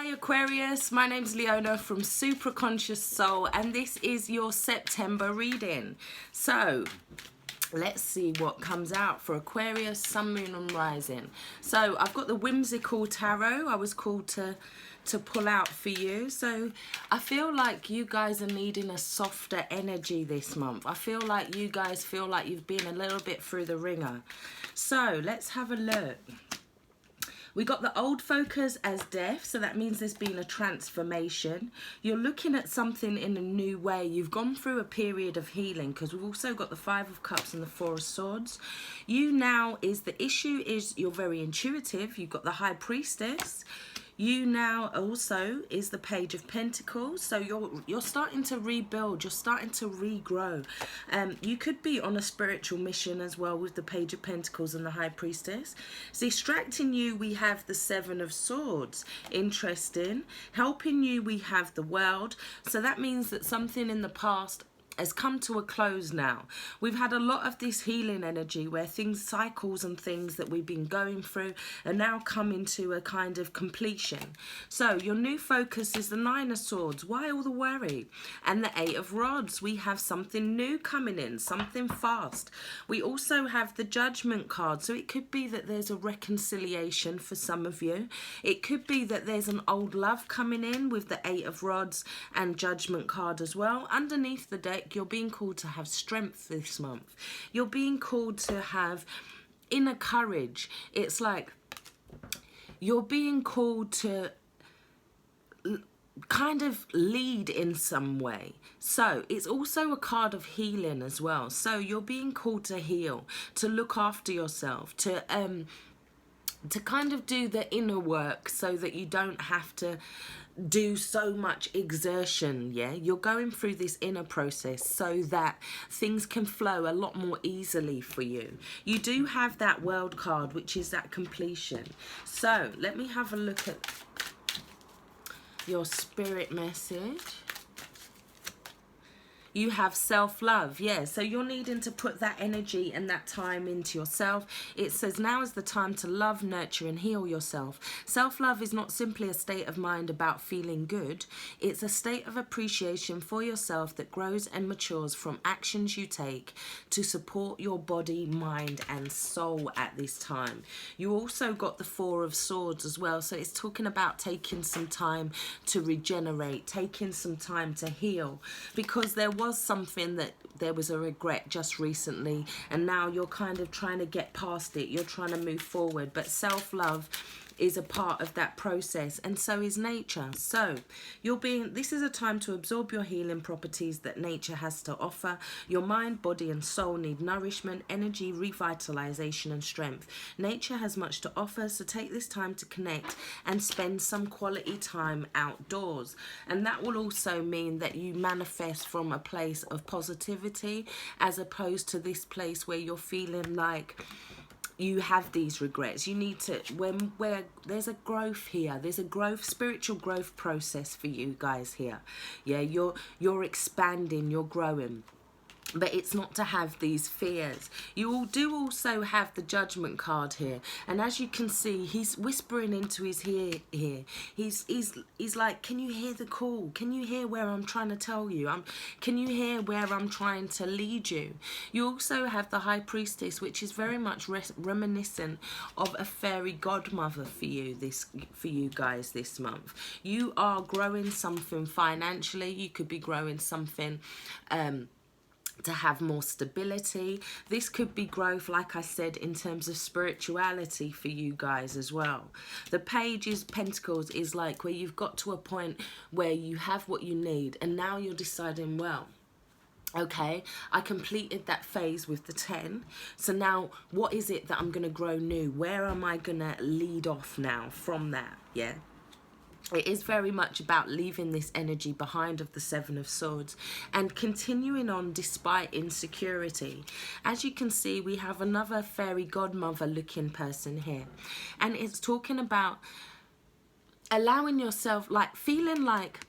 Hi Aquarius, my name's Leona from Supra Conscioussoul, and this is your September reading. So let's see what comes out for Aquarius, Sun, Moon and Rising. So I've got the Whimsical Tarot I was called to pull out for you. So I feel like you guys are needing a softer energy this month. I feel like you guys feel like you've been a little bit through the ringer. So let's have a look. We got the old focus as death, so that means there's been a transformation. You're looking at something in a new way. You've gone through a period of healing, because we've also got the Five of Cups and the Four of Swords. You now the issue is you're very intuitive. You've got the High Priestess. You now also is the Page of Pentacles, so you're starting to rebuild, you're starting to regrow. You could be on a spiritual mission as well with the Page of Pentacles and the High Priestess. So distracting you, we have the Seven of Swords. Interesting. Helping you, we have the World. So that means that something in the past has come to a close now. We've had a lot of this healing energy where cycles and things that we've been going through are now coming to a kind of completion. So your new focus is the Nine of Swords. Why all the worry? And the Eight of Rods. We have something new coming in, something fast. We also have the Judgment card. So it could be that there's a reconciliation for some of you. It could be that there's an old love coming in with the Eight of Rods and Judgment card as well. Underneath the deck, you're being called to have strength this month. You're being called to have inner courage. It's like you're being called to kind of lead in some way. So it's also a card of healing as well. So you're being called to heal, to look after yourself, to kind of do the inner work so that you don't have to do so much exertion. Yeah, you're going through this inner process so that things can flow a lot more easily for you. You do have that World card, which is that completion. So let me have a look at your spirit message. You have self-love, yeah, so you're needing to put that energy and that time into yourself. It says now is the time to love, nurture and heal yourself. Self-love is not simply a state of mind about feeling good. It's a state of appreciation for yourself that grows and matures from actions you take to support your body, mind and soul at this time. You also got the Four of Swords as well, so it's talking about taking some time to regenerate, taking some time to heal, because there was something that there was a regret just recently and now you're kind of trying to get past it, you're trying to move forward. But self-love is a part of that process, and so is nature. So this is a time to absorb your healing properties that nature has to offer. Your mind, body and soul need nourishment, energy, revitalization and strength. Nature has much to offer, so take this time to connect and spend some quality time outdoors. And that will also mean that you manifest from a place of positivity, as opposed to this place where you're feeling like you have these regrets. You need to, where there's a growth here, there's a spiritual growth process for you guys here. Yeah, you're expanding, you're growing. But it's not to have these fears. You do also have the Judgment card here, and as you can see, he's whispering into his ear here. He's like, can you hear the call? Can you hear where I'm trying to tell you? Can you hear where I'm trying to lead you? You also have the High Priestess, which is very much reminiscent of a fairy godmother for you guys this month. You are growing something financially. You could be growing something to have more stability. This could be growth, like I said, in terms of spirituality for you guys as well. The Page of Pentacles is like where you've got to a point where you have what you need and now you're deciding, well, okay, I completed that phase with the 10. So now what is it that I'm going to grow new? Where am I going to lead off now from that? Yeah. It is very much about leaving this energy behind of the Seven of Swords and continuing on despite insecurity. As you can see, we have another fairy godmother looking person here. And it's talking about allowing yourself, like feeling like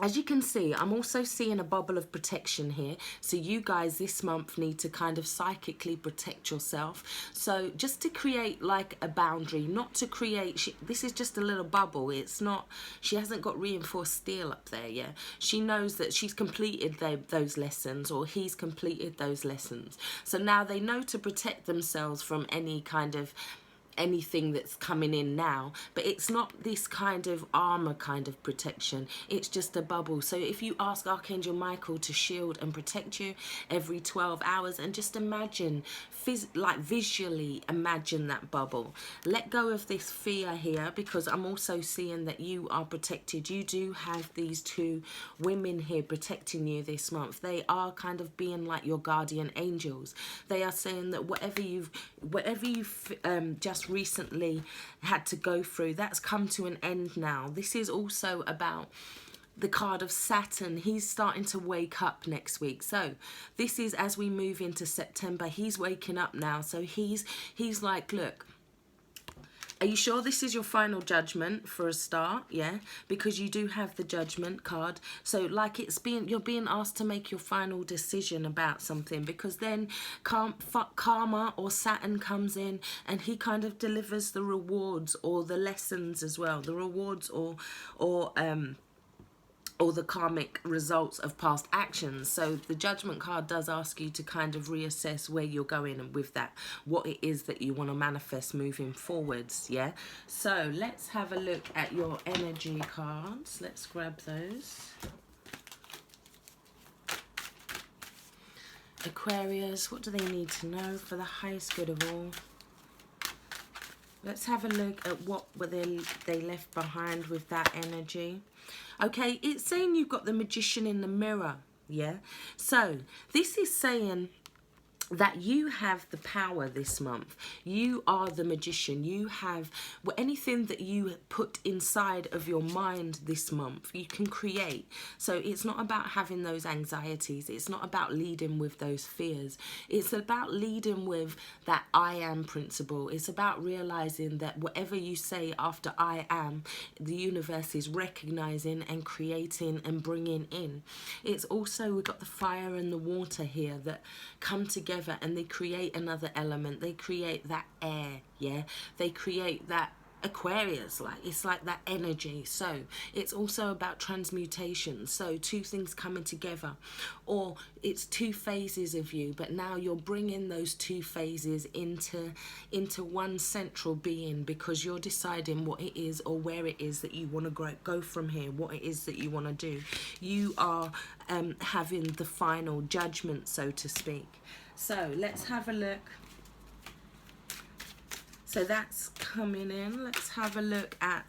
as you can see, I'm also seeing a bubble of protection here. So you guys this month need to kind of psychically protect yourself. So just to create like a boundary, not to create, this is just a little bubble. It's not, she hasn't got reinforced steel up there, yeah. She knows that she's completed those lessons, or he's completed those lessons. So now they know to protect themselves from any kind of anything that's coming in now, but it's not this kind of armor kind of protection. It's just a bubble. So if you ask Archangel Michael to shield and protect you every 12 hours, and just imagine, like visually imagine that bubble. Let go of this fear here, because I'm also seeing that you are protected. You do have these two women here protecting you this month. They are kind of being like your guardian angels. They are saying that whatever you've just recently had to go through, that's come to an end now. This is also about the card of Saturn. He's starting to wake up next week. So this is as we move into September, he's waking up now. So he's like, look, are you sure this is your final judgment for a start? Yeah, because you do have the Judgment card. So like you're being asked to make your final decision about something, because then karma or Saturn comes in and he kind of delivers the rewards or the lessons as well. The rewards or the karmic results of past actions. So the Judgment card does ask you to kind of reassess where you're going and with that, what it is that you want to manifest moving forwards, yeah? So let's have a look at your energy cards. Let's grab those. Aquarius, what do they need to know for the highest good of all? Let's have a look at what were they left behind with that energy. Okay, it's saying you've got the Magician in the mirror, yeah? So this is saying that you have the power this month. You are the magician. You have anything that you put inside of your mind this month, you can create. So it's not about having those anxieties. It's not about leading with those fears. It's about leading with that I am principle. It's about realizing that whatever you say after I am, the universe is recognizing and creating and bringing in. It's also, we've got the fire and the water here that come together, and they create another element. They create that air, yeah? They create that Aquarius, like it's like that energy. So it's also about transmutation. So two things coming together, or it's two phases of you, but now you're bringing those two phases into one central being, because you're deciding what it is or where it is that you want to go from here, what it is that you want to do. You are having the final judgment, so to speak. So let's have a look. So that's coming in. Let's have a look at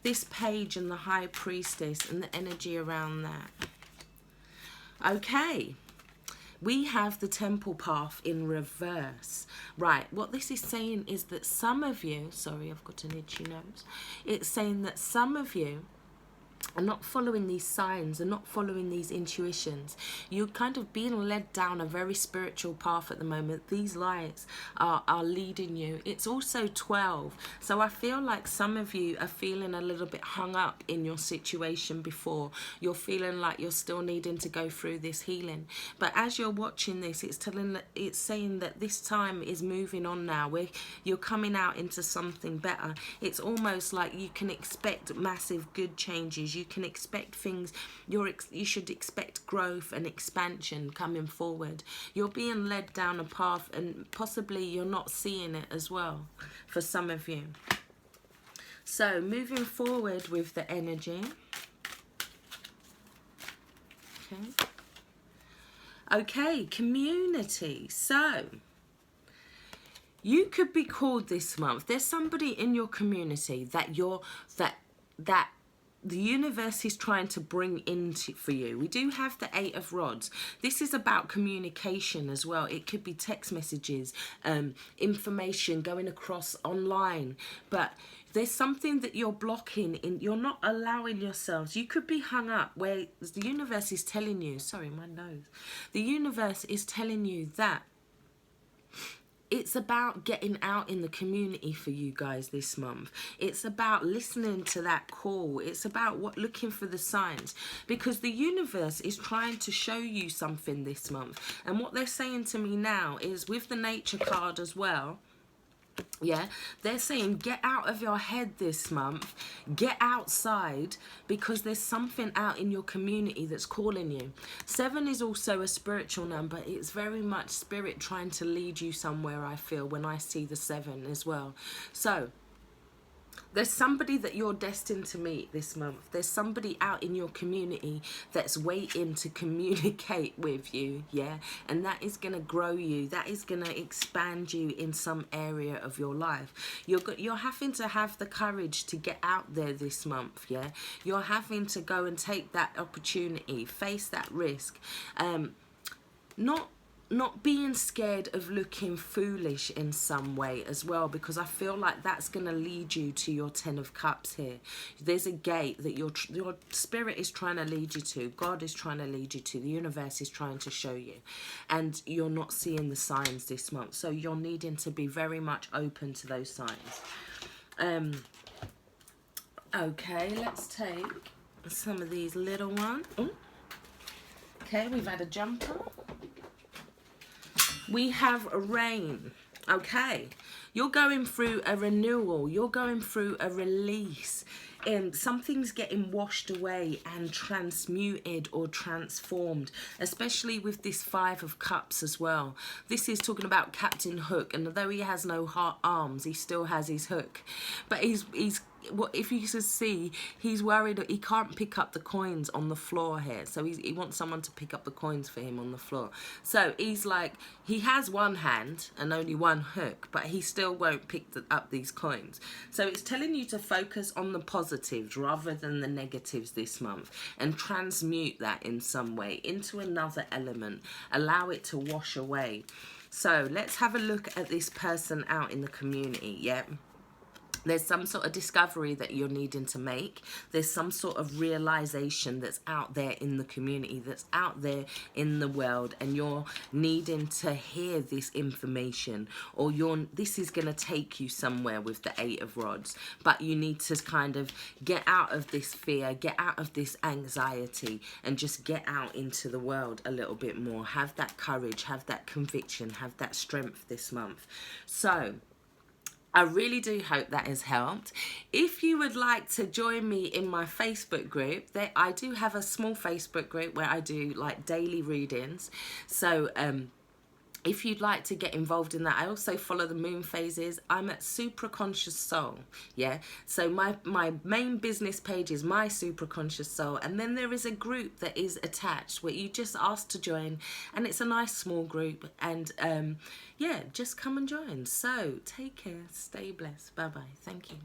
this page and the High Priestess and the energy around that. Okay. We have the Temple path in reverse. Right, what this is saying is that some of you, sorry, I've got an itchy nose. It's saying that some of you are not following these signs and not following these intuitions. You're kind of being led down a very spiritual path at the moment. These lights are leading you. It's also 12. So I feel like some of you are feeling a little bit hung up in your situation before. You're feeling like you're still needing to go through this healing. But as you're watching this, it's saying that this time is moving on now, where you're coming out into something better. It's almost like you can expect massive good changes. You can expect things, you should expect growth and expansion coming forward. You're being led down a path, and possibly you're not seeing it as well for some of you. So moving forward with the energy. Okay, community. So you could be called this month. There's somebody in your community that the universe is trying to bring into for you. We do have the 8 of Rods. This is about communication as well. It could be text messages, information going across online, but there's something that you're blocking in. You're not allowing yourselves. You could be hung up where the universe is telling you, sorry, my nose. The universe is telling you that it's about getting out in the community for you guys this month. It's about listening to that call. It's about looking for the signs, because the universe is trying to show you something this month. And what they're saying to me now is, with the nature card as well, yeah, they're saying get out of your head this month, get outside, because there's something out in your community that's calling you. 7 is also a spiritual number. It's very much spirit trying to lead you somewhere, I feel, when I see the 7 as well. So there's somebody that you're destined to meet this month. There's somebody out in your community that's waiting to communicate with you, yeah? And that is going to grow you. That is going to expand you in some area of your life. You're having to have the courage to get out there this month, yeah? You're having to go and take that opportunity, face that risk. Not being scared of looking foolish in some way as well, because I feel like that's going to lead you to your 10 of Cups here. There's a gate that your spirit is trying to lead you to. God is trying to lead you to. The universe is trying to show you. And you're not seeing the signs this month. So you're needing to be very much open to those signs. Okay, let's take some of these little ones. Ooh. Okay, we've had a jumper. We have rain. Okay, you're going through a renewal. You're going through a release. Something's getting washed away and transmuted or transformed, especially with this 5 of Cups as well. This is talking about Captain Hook, and although he has no arms, he still has his hook. But he's what if you could see, he's worried that he can't pick up the coins on the floor here. So he wants someone to pick up the coins for him on the floor. So he's like, he has one hand and only one hook, but he still won't pick up these coins. So it's telling you to focus on the positives rather than the negatives this month, and transmute that in some way into another element. Allow it to wash away. So let's have a look at this person out in the community. Yeah. There's some sort of discovery that you're needing to make. There's some sort of realization that's out there in the community, that's out there in the world, and you're needing to hear this information, or this is going to take you somewhere with the 8 of Rods. But you need to kind of get out of this fear, get out of this anxiety, and just get out into the world a little bit more. Have that courage, have that conviction, have that strength this month. So I really do hope that has helped. If you would like to join me in my Facebook group, I do have a small Facebook group where I do like daily readings. So if you'd like to get involved in that, I also follow the moon phases. I'm at Supra Conscioussoul, yeah? So my main business page is my Supra Conscioussoul, and then there is a group that is attached where you just ask to join, and it's a nice small group, and yeah, just come and join. So take care, stay blessed, bye-bye, thank you.